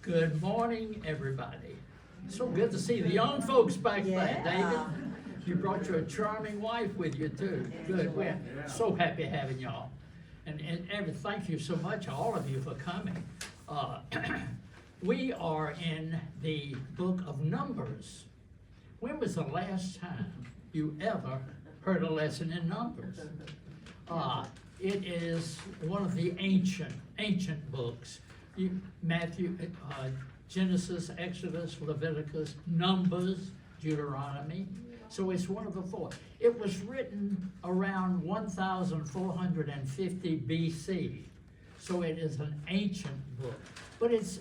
Good morning, everybody. So good to see the young folks back there, David. You brought your charming wife with you too. Good. We're so happy having y'all. And thank you so much, all of you, for coming. We are in the book of Numbers. When was the last time you ever heard a lesson in Numbers? It is one of the ancient books. Matthew, Genesis, Exodus, Leviticus, Numbers, Deuteronomy. So it's one of the four. It was written around 1450 BC. So it is an ancient book. But it's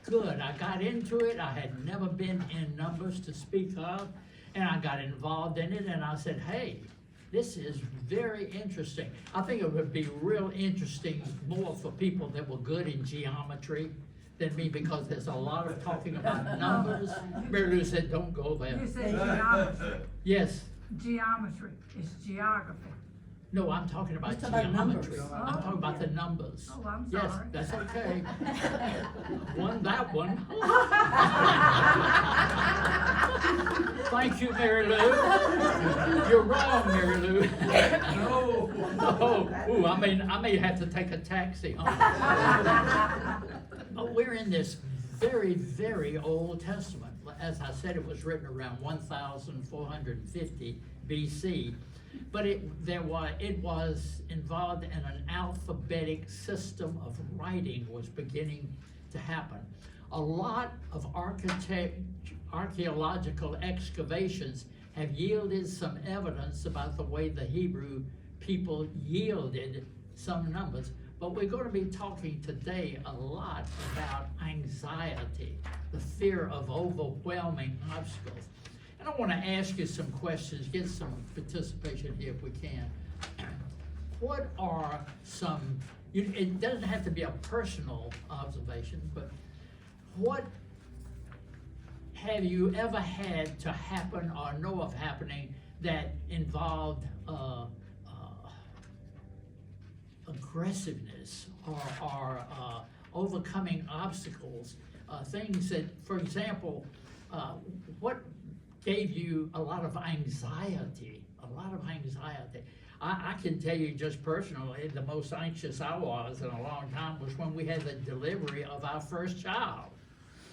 good. I got into it. I had never been in Numbers to speak of. And I got involved in it, and I said, hey, this is very interesting. I think it would be real interesting more for people that were good in geometry than me, because there's a lot of talking about numbers. Mary Lou said, don't go there. You said geometry. Yes. Geometry. It's geography. No, I'm talking about You're talking about geometry. numbers. I'm talking about the numbers. Oh, I'm Yes, sorry. that's okay. Won that one. Thank you, Mary Lou. You're wrong, Mary Lou. No. Ooh, I may have to take a taxi home. But we're in this very, very Old Testament. As I said, it was written around 1450 BC. But it was involved in an alphabetic system of writing was beginning to happen. A lot of archaeological excavations have yielded some evidence about the way the Hebrew people yielded some numbers. But we're going to be talking today a lot about anxiety, the fear of overwhelming obstacles. And I want to ask you some questions, get some participation here if we can. What are some, it doesn't have to be a personal observation, but what have you ever had to happen or know of happening that involved aggressiveness or overcoming obstacles, things that, for example, what gave you a lot of anxiety, I can tell you just personally, the most anxious I was in a long time was when we had the delivery of our first child.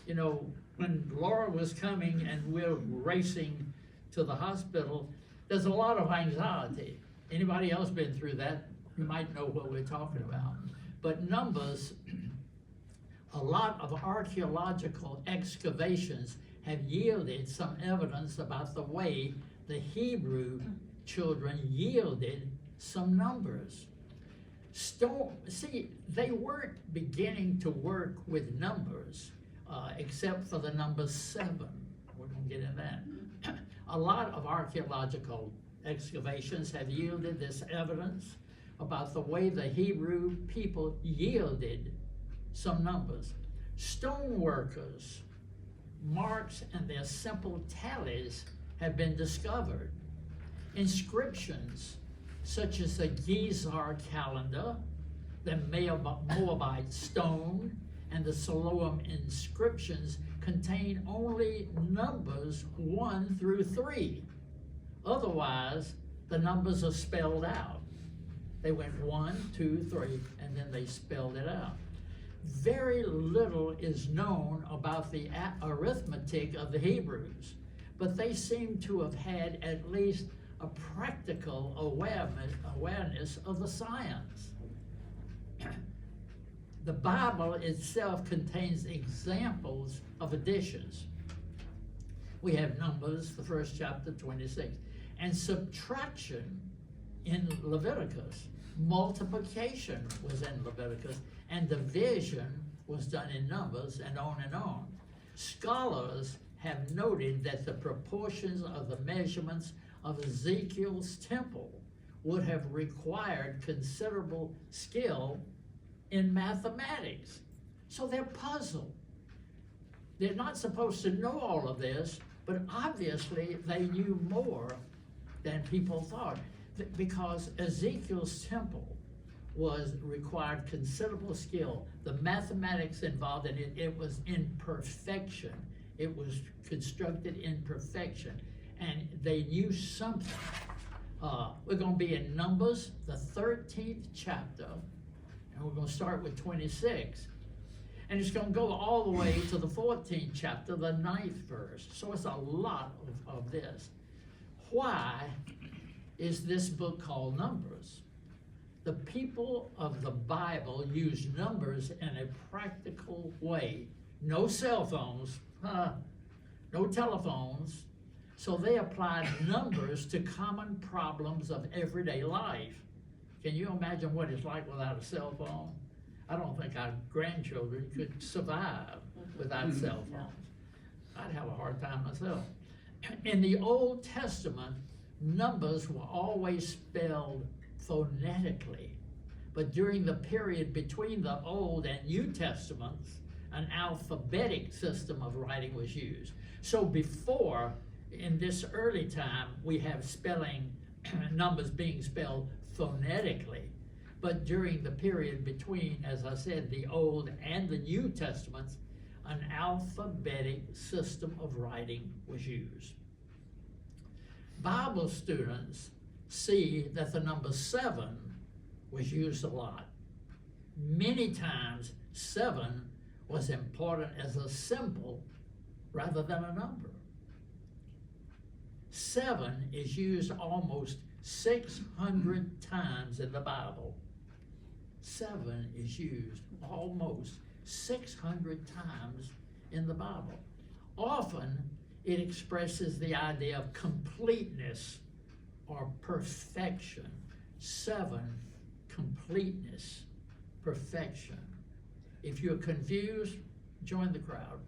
You know, when Laura was coming and we're racing to the hospital, there's a lot of anxiety. Anybody else been through that? You might know what we're talking about. But Numbers, a lot of archaeological excavations have yielded some evidence about the way the Hebrew children yielded some numbers. See, they weren't beginning to work with numbers except for the number 7. We're going to get in that. A lot of archaeological excavations have yielded this evidence about the way the Hebrew people yielded some numbers. Stoneworkers, marks and their simple tallies have been discovered. Inscriptions such as the Gezer calendar, the Moabite stone, and the Siloam inscriptions contain only numbers 1 through 3. Otherwise, the numbers are spelled out. They went 1, 2, 3, and then they spelled it out. Very little is known about the arithmetic of the Hebrews, but they seem to have had at least a practical awareness of the science. The Bible itself contains examples of additions. We have Numbers, the first chapter, 26, and subtraction in Leviticus. Multiplication was in Leviticus, and division was done in Numbers, and on and on. Scholars have noted that the proportions of the measurements of Ezekiel's temple would have required considerable skill in mathematics. So they're puzzled. They're not supposed to know all of this, but obviously they knew more than people thought, because Ezekiel's temple required considerable skill. The mathematics involved in it, it was in perfection. It was constructed in perfection, and they knew something. We're going to be in Numbers, the 13th chapter, and we're going to start with 26. And it's going to go all the way to the 14th chapter, the 9th verse. So it's a lot of this. Why is this book called Numbers? The people of the Bible use numbers in a practical way. No cell phones, no telephones. So they applied numbers to common problems of everyday life. Can you imagine what it's like without a cell phone? I don't think our grandchildren could survive without cell phones. I'd have a hard time myself. In the Old Testament, numbers were always spelled phonetically, but during the period between the Old and New Testaments, an alphabetic system of writing was used. So before, in this early time, we have spelling, numbers being spelled phonetically. But during the period between, as I said, the Old and the New Testaments, an alphabetic system of writing was used. Bible students see that the number 7 was used a lot. Many times, 7 was important as a symbol rather than a number. 7 is used almost 600 times in the Bible. 7 is used almost 600 times in the Bible. Often, it expresses the idea of completeness or perfection. 7, completeness, perfection. If you're confused, join the crowd.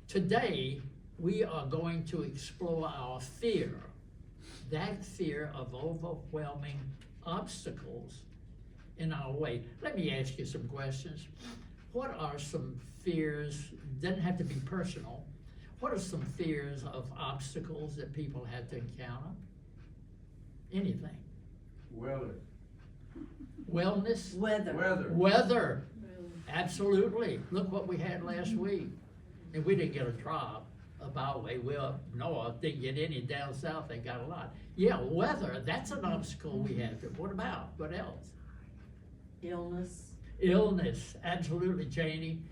Today, we are going to explore our fear, that fear of overwhelming obstacles in our way. Let me ask you some questions. What are some fears, doesn't have to be personal, what are some fears of obstacles that people have to encounter? Anything. Weather. Wellness? Weather. Weather. Absolutely. Look what we had last week. And we didn't get a drop up our way. Well, Noah didn't get any. Down south they got a lot. Yeah, weather, that's an obstacle we have to. What about? What else? Illness. Illness, absolutely, Janie.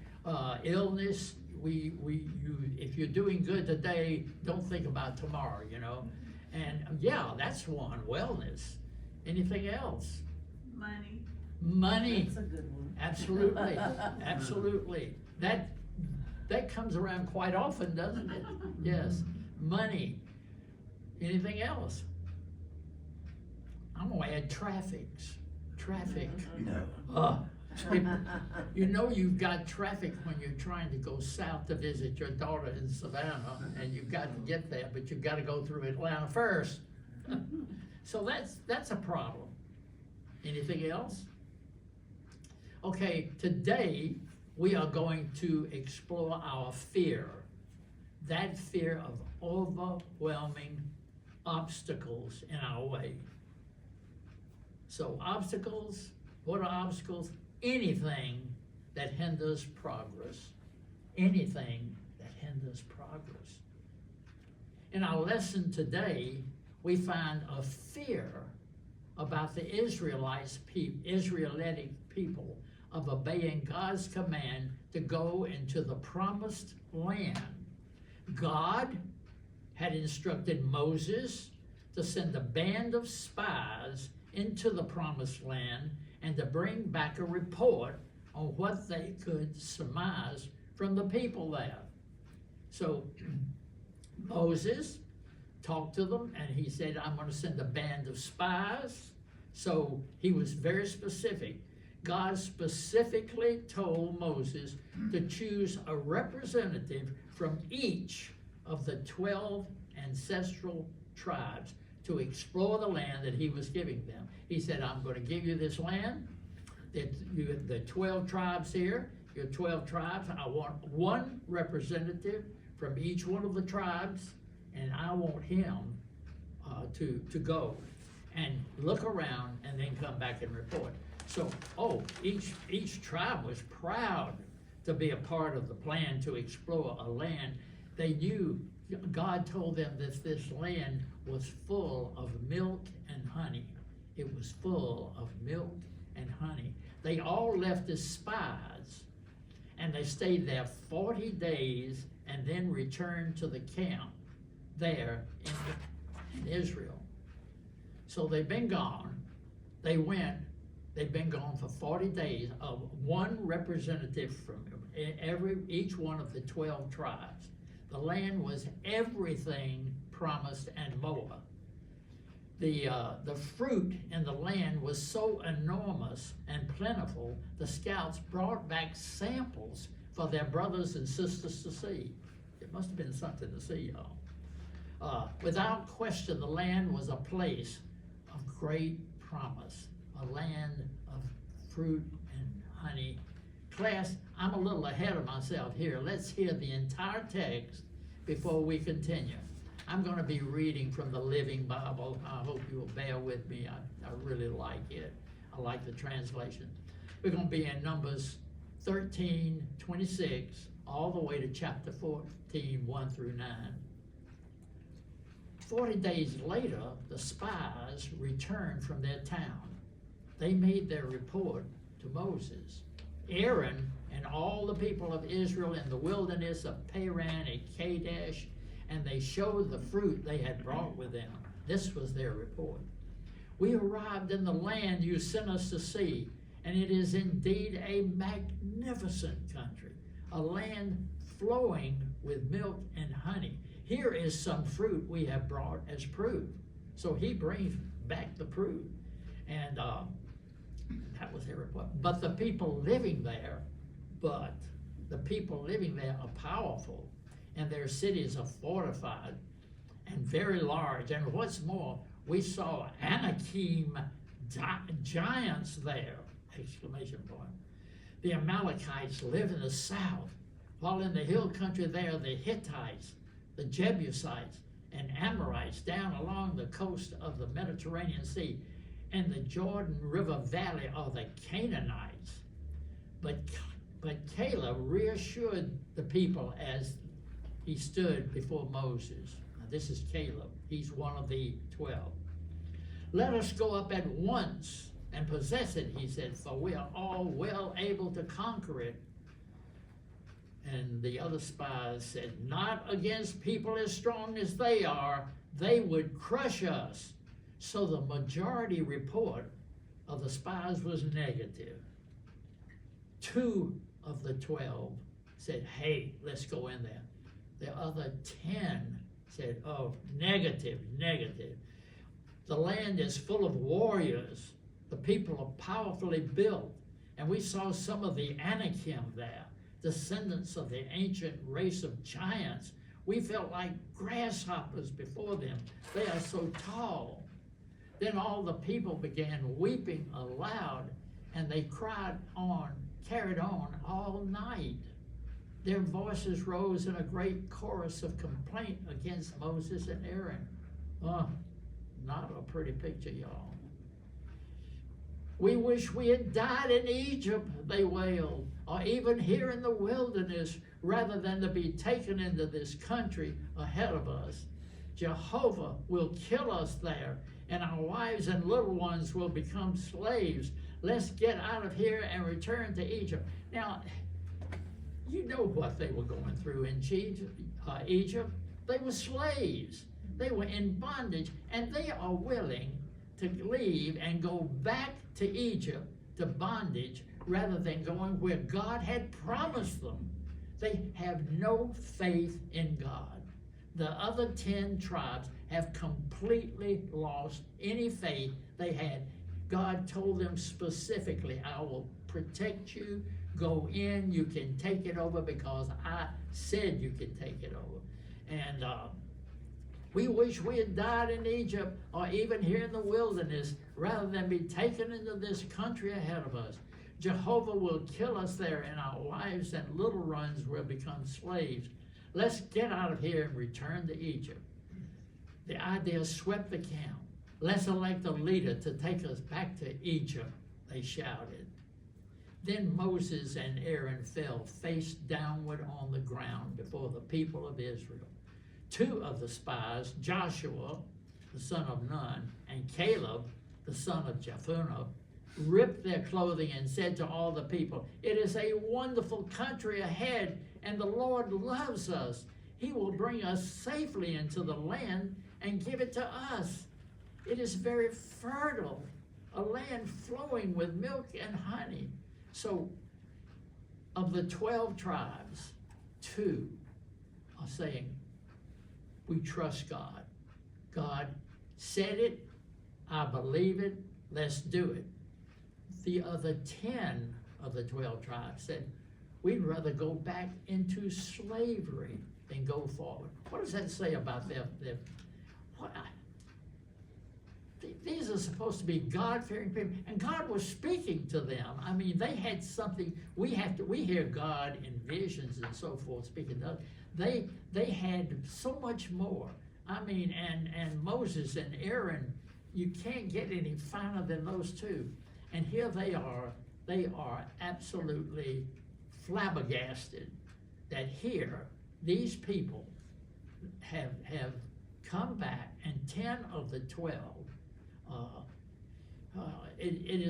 Illness, if you're doing good today, don't think about tomorrow, you know. And yeah, that's one. Wellness. Anything else? Money. Money. That's a good one. Absolutely, absolutely. That comes around quite often, doesn't it? Yes. Money. Anything else? I'm gonna add traffic. No. You know you've got traffic when you're trying to go south to visit your daughter in Savannah, and you've got to get there, but you've got to go through Atlanta first. So that's a problem. Anything else? Okay, today we are going to explore our fear, that fear of overwhelming obstacles in our way. So obstacles, what are obstacles? Anything that hinders progress. Anything that hinders progress. In our lesson today, we find a fear about the Israelite people of obeying God's command to go into the promised land. God had instructed Moses to send a band of spies into the promised land and to bring back a report on what they could surmise from the people there. So Moses talked to them and he said, I'm going to send a band of spies. So he was very specific. God specifically told Moses to choose a representative from each of the 12 ancestral tribes to explore the land that he was giving them. He said, I'm going to give you this land, the 12 tribes here, your 12 tribes. I want one representative from each one of the tribes, and I want him to go and look around and then come back and report. So, each tribe was proud to be a part of the plan to explore a land. They knew God told them that this land was full of milk and honey. It was full of milk and honey. They all left as spies, and they stayed there 40 days and then returned to the camp there in Israel. So they've been gone. They've been gone for 40 days, one representative from each one of the 12 tribes. The land was everything promised and more. The fruit in the land was so enormous and plentiful, the scouts brought back samples for their brothers and sisters to see. It must have been something to see, y'all. Without question, the land was a place of great promise, a land of fruit and honey. Class, I'm a little ahead of myself here. Let's hear the entire text before we continue. I'm going to be reading from the Living Bible. I hope you will bear with me. I really like it. I like the translation. We're going to be in Numbers 13:26 all the way to chapter 14, 1 through 9. 40 days later, the spies returned from their town. They made their report to Moses. Aaron and all the people of Israel in the wilderness of Paran and Kadesh, and they showed the fruit they had brought with them. This was their report. We arrived in the land you sent us to see, and it is indeed a magnificent country, a land flowing with milk and honey. Here is some fruit we have brought as proof. So he brings back the proof. And that was their report. But the people living there are powerful, and their cities are fortified and very large. And what's more, we saw Anakim giants there, exclamation point. The Amalekites live in the south, while in the hill country there, the Hittites, the Jebusites, and Amorites down along the coast of the Mediterranean Sea, and the Jordan River Valley are the Canaanites. But Caleb reassured the people as he stood before Moses. Now, this is Caleb. He's one of the 12. Let us go up at once and possess it, he said, for we are all well able to conquer it. And the other spies said, not against people as strong as they are. They would crush us. So the majority report of the spies was negative. 2 of the 12 said, hey, let's go in there. The other 10 said, oh, negative. The land is full of warriors. The people are powerfully built. And we saw some of the Anakim there, descendants of the ancient race of giants. We felt like grasshoppers before them. They are so tall. Then all the people began weeping aloud, and they carried on all night. Their voices rose in a great chorus of complaint against Moses and Aaron. Oh, not a pretty picture, y'all. We wish we had died in Egypt, they wailed, or even here in the wilderness, rather than to be taken into this country ahead of us. Jehovah will kill us there, and our wives and little ones will become slaves. Let's get out of here and return to Egypt. Now, you know what they were going through in Egypt. They were slaves. They were in bondage, and they are willing to leave and go back to Egypt, to bondage, rather than going where God had promised them. They have no faith in God. The other 10 tribes have completely lost any faith they had. God told them specifically, I will protect you. Go in, you can take it over because I said you can take it over. And we wish we had died in Egypt or even here in the wilderness rather than be taken into this country ahead of us. Jehovah will kill us there, and our wives and little ones will become slaves. Let's get out of here and return to Egypt. The idea swept the camp. Let's elect a leader to take us back to Egypt, they shouted. Then Moses and Aaron fell face downward on the ground before the people of Israel. Two of the spies, Joshua, the son of Nun, and Caleb, the son of Jephunneh, ripped their clothing and said to all the people, "It is a wonderful country ahead, and the Lord loves us. He will bring us safely into the land and give it to us. It is very fertile, a land flowing with milk and honey." So, of the 12 tribes, 2 are saying, we trust God. God said it, I believe it, let's do it. The other 10 of the 12 tribes said, we'd rather go back into slavery than go forward. What does that say about them? These are supposed to be God-fearing people, and God was speaking to them. I mean, they had something. We hear God in visions and so forth speaking to us. They had so much more. I mean, and Moses and Aaron, you can't get any finer than those two. And here they are absolutely flabbergasted that here these people have come back, and 10 of the 12. It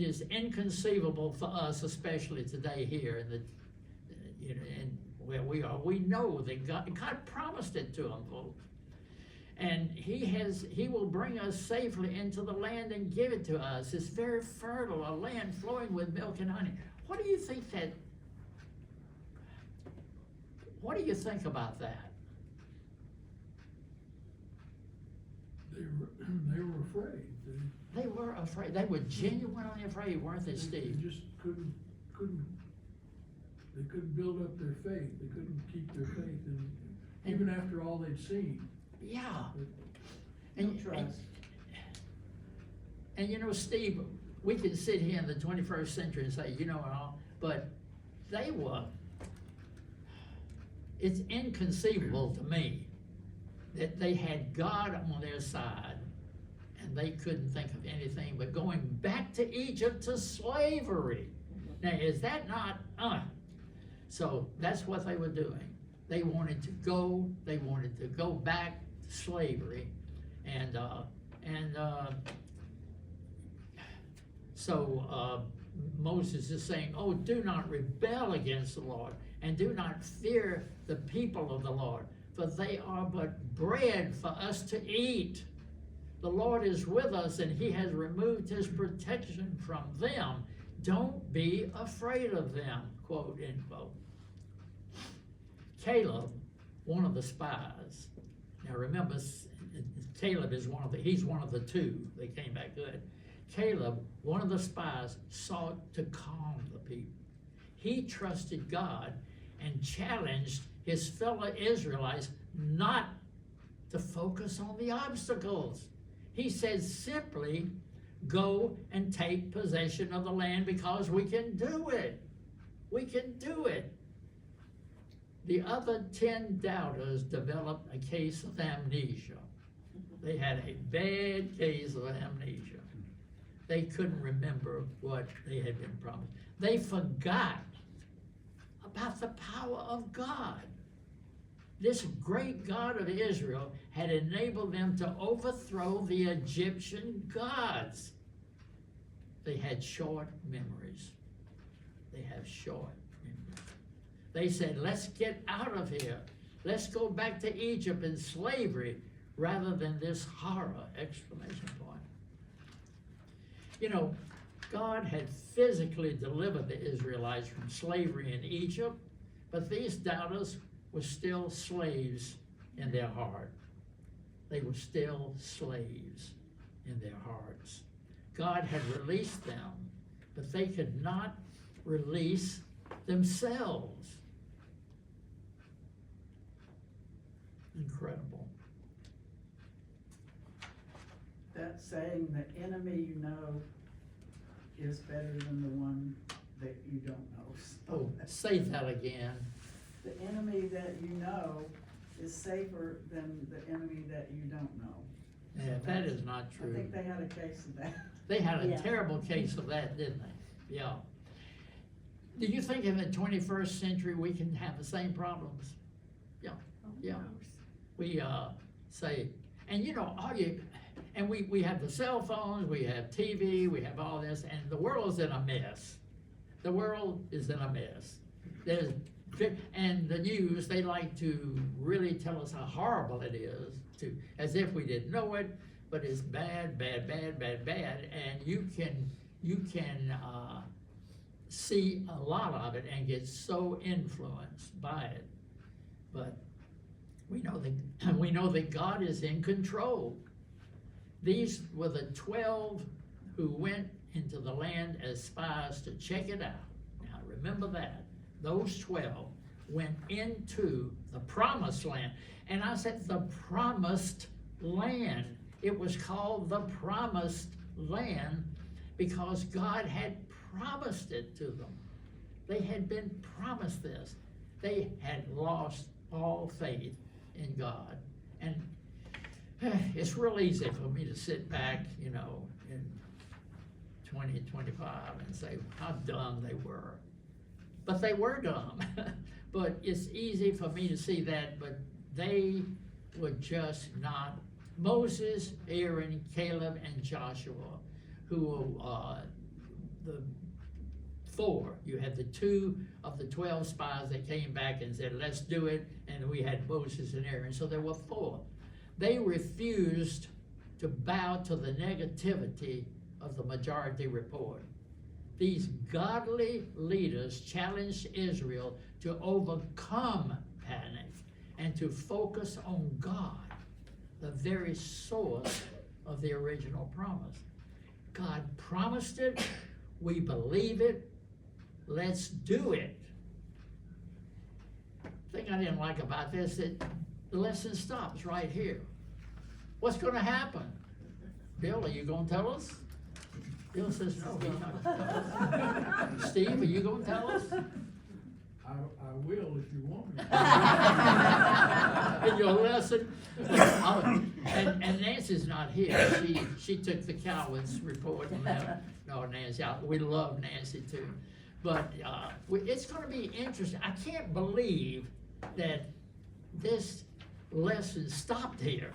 is inconceivable for us, especially today here in the, in where we are. We know that God promised it to them, folks, and He will bring us safely into the land and give it to us. It's very fertile, a land flowing with milk and honey. What do you think about that? They were afraid. They were afraid. They were genuinely afraid, weren't they, Steve? They just couldn't. They couldn't build up their faith. They couldn't keep their faith, and even after all they'd seen. Yeah. No And trust. you know, Steve, we can sit here in the 21st century and say, but they were. It's inconceivable to me that they had God on their side, and they couldn't think of anything but going back to Egypt to slavery. Now, is that not, So that's what they were doing. They wanted to go back to slavery, so Moses is saying, oh, do not rebel against the Lord, and do not fear the people of the Lord, for they are but bread for us to eat. The Lord is with us, and He has removed His protection from them. Don't be afraid of them, quote, end quote. Caleb, one of the spies, now remember, Caleb is he's one of the 2 that came back good. Caleb, one of the spies, sought to calm the people. He trusted God and challenged his fellow Israelites not to focus on the obstacles. He said simply, go and take possession of the land because we can do it. We can do it. The other 10 doubters developed a case of amnesia. They had a bad case of amnesia. They couldn't remember what they had been promised. They forgot about the power of God. This great God of Israel had enabled them to overthrow the Egyptian gods. They had short memories. They have short memories. They said, let's get out of here. Let's go back to Egypt in slavery rather than this horror, exclamation point. God had physically delivered the Israelites from slavery in Egypt, but these doubters were still slaves in their heart. They were still slaves in their hearts. God had released them, but they could not release themselves. Incredible. That saying, the enemy you know is better than the one that you don't know. Oh, say that again. The enemy that you know is safer than the enemy that you don't know. Yeah, that is not I true. think they had a case of that. They had a Yeah. terrible case of that, didn't they? Yeah. Do you think in the 21st century we can have the same problems? Yeah. We, say, and you know, and we have the cell phones, we have TV, we have all this, and the world's in a mess. The world is in a mess. And the news, they like to really tell us how horrible it is, as if we didn't know it, but it's bad, bad, bad, bad, bad, and you can see a lot of it and get so influenced by it. But we know that God is in control. These were the 12 who went into the land as spies to check it out. Now remember that. Those 12 went into the promised land. And I said the promised land. It was called the promised land because God had promised it to them. They had been promised this. They had lost all faith in God. And it's real easy for me to sit back, you know, in 2025 and say how dumb they were. But they were dumb. But it's easy for me to see that, but they were just not. Moses, Aaron, Caleb, and Joshua, who were the 4. You had the 2 of the 12 spies that came back and said, let's do it, and we had Moses and Aaron, so there were 4. They refused to bow to the negativity of the majority report. These godly leaders challenged Israel to overcome panic and to focus on God, the very source of the original promise. God promised it, we believe it, let's do it. The thing I didn't like about this, that the lesson stops right here. What's gonna happen? Bill, are you gonna tell us? Bill says, no, he's not gonna tell us. Steve, are you gonna tell us? I will if you want me. In your lesson? And Nancy's not here. She took the Cowan's report and no, Nancy, we love Nancy too. But it's gonna be interesting. I can't believe that this lesson stopped here.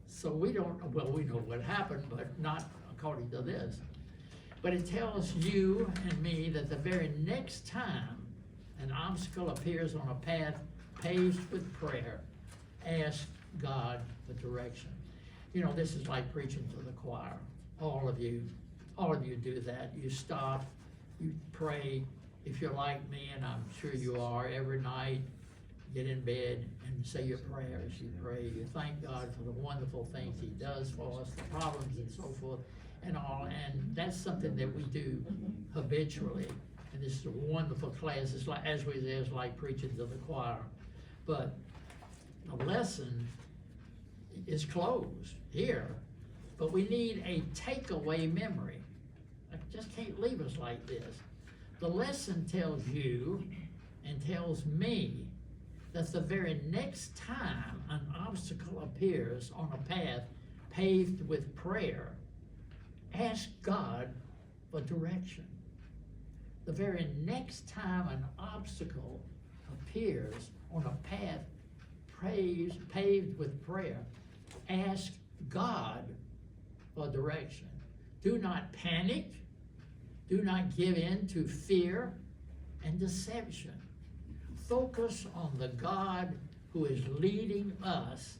So we know what happened, but not according to this. But it tells you and me that the very next time an obstacle appears on a path paved with prayer, ask God for direction. You know, this is like preaching to the choir. All of you do that. You stop, you pray. If you're like me, and I'm sure you are, every night, get in bed and say your prayers. You pray, you thank God for the wonderful things He does for us, the problems and so forth and all. And that's something that we do habitually. And this is a wonderful class. It's like, as we say, it's like preaching to the choir. But the lesson is closed here, but we need a takeaway memory. I just can't leave us like this. The lesson tells you and tells me that the very next time an obstacle appears on a path paved with prayer, ask God for direction. The very next time an obstacle appears on a path paved with prayer, ask God for direction. Do not panic. Do not give in to fear and deception. Focus on the God who is leading us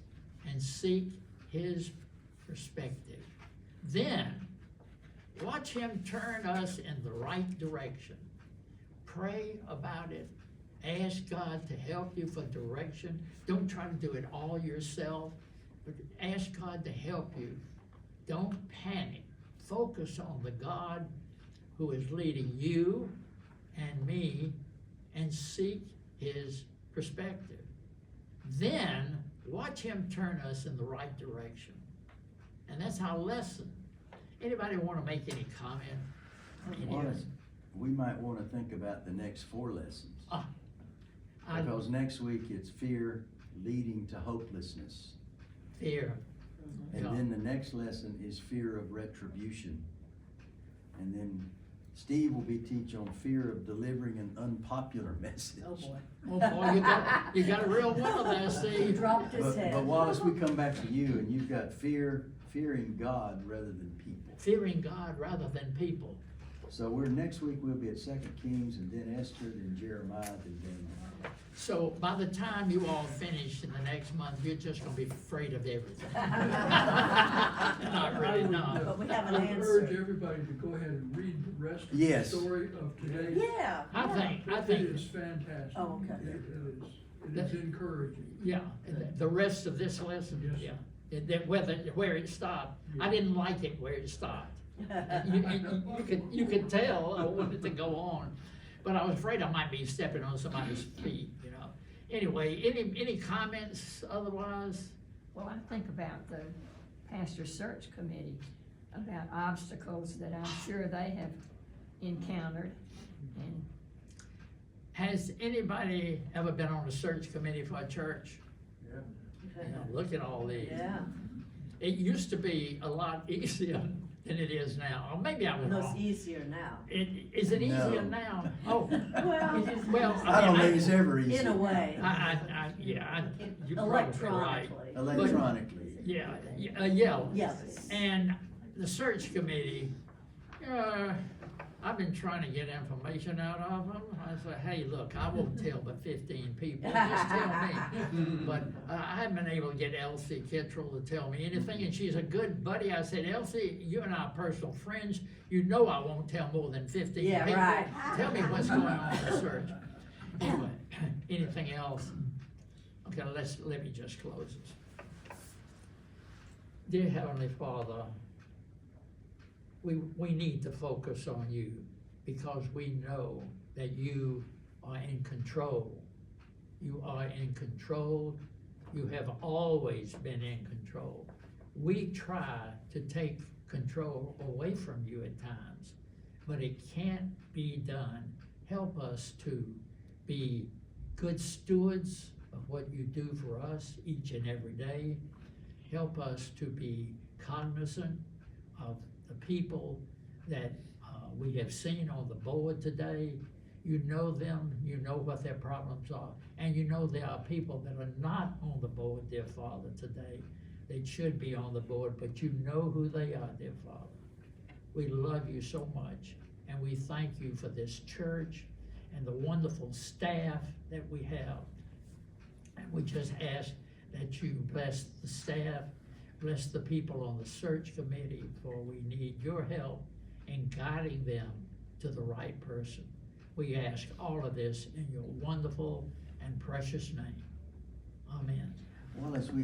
and seek His perspective. Then, watch Him turn us in the right direction. Pray about it. Ask God to help you for direction. Don't try to do it all yourself, but ask God to help you. Don't panic. Focus on the God who is leading you and me and seek His perspective. Then, watch Him turn us in the right direction. And that's our lesson. Anybody want to make any comment? We might want to think about the next 4 lessons. Because next week it's fear leading to hopelessness. Fear. And Yeah. then the next lesson is fear of retribution. And then Steve will be teaching on fear of delivering an unpopular message. Oh, boy. Oh, boy, you got a real winner there, He Steve. dropped his But head. Wallace, we come back to you, and you've got fearing God rather than people. Fearing God rather than people. So next week we'll be at 2 Kings, and then Esther, then Jeremiah, then Daniel. So by the time you all finish in the next month, you're just gonna be afraid of everything. Not I really, would, no. But we have an I would answer. urge everybody to go ahead and read the rest of the Yes. story of today. Yeah. I yeah. think, It is fantastic. Oh, okay. It is encouraging. yeah, the rest of this lesson, Yes. yeah. Where it stopped, I didn't like it where it stopped. You could tell I wanted to go on, but I was afraid I might be stepping on somebody's feet, you know. Anyway, any comments otherwise? Well, I think about the pastor search committee, about obstacles that I'm sure they have encountered. And Has anybody ever been on a search committee for a church? You know, look at all these. Yeah, It used to be a lot easier than it is now, or maybe I was no, it's wrong. easier now. Is it easier No. now? Oh, Well, well, I don't mean, think it's ever easy. in a way, you're probably right. electronically. Electronically. Yeah, Yes. And the search committee, I've been trying to get information out of them. I said, hey, look, I won't tell but 15 people, just tell me. But I haven't been able to get Elsie Kittrell to tell me anything, and she's a good buddy. I said, Elsie, you and I are personal friends. You know I won't tell more than 15 Yeah, people. right. Tell me what's going on in the search. Anyway, anything else? Okay, let me just close this. Dear Heavenly Father, we need to focus on you because we know that you are in control. You are in control. You have always been in control. We try to take control away from you at times, but it can't be done. Help us to be good stewards of what you do for us each and every day. Help us to be cognizant of the people that we have seen on the board today. You know them, you know what their problems are, and you know there are people that are not on the board, dear Father, today. They should be on the board, but you know who they are, dear Father. We love you so much, and we thank you for this church and the wonderful staff that we have. And we just ask that you bless the staff, bless the people on the search committee, for we need your help in guiding them to the right person. We ask all of this in your wonderful and precious name. Amen. Well, as we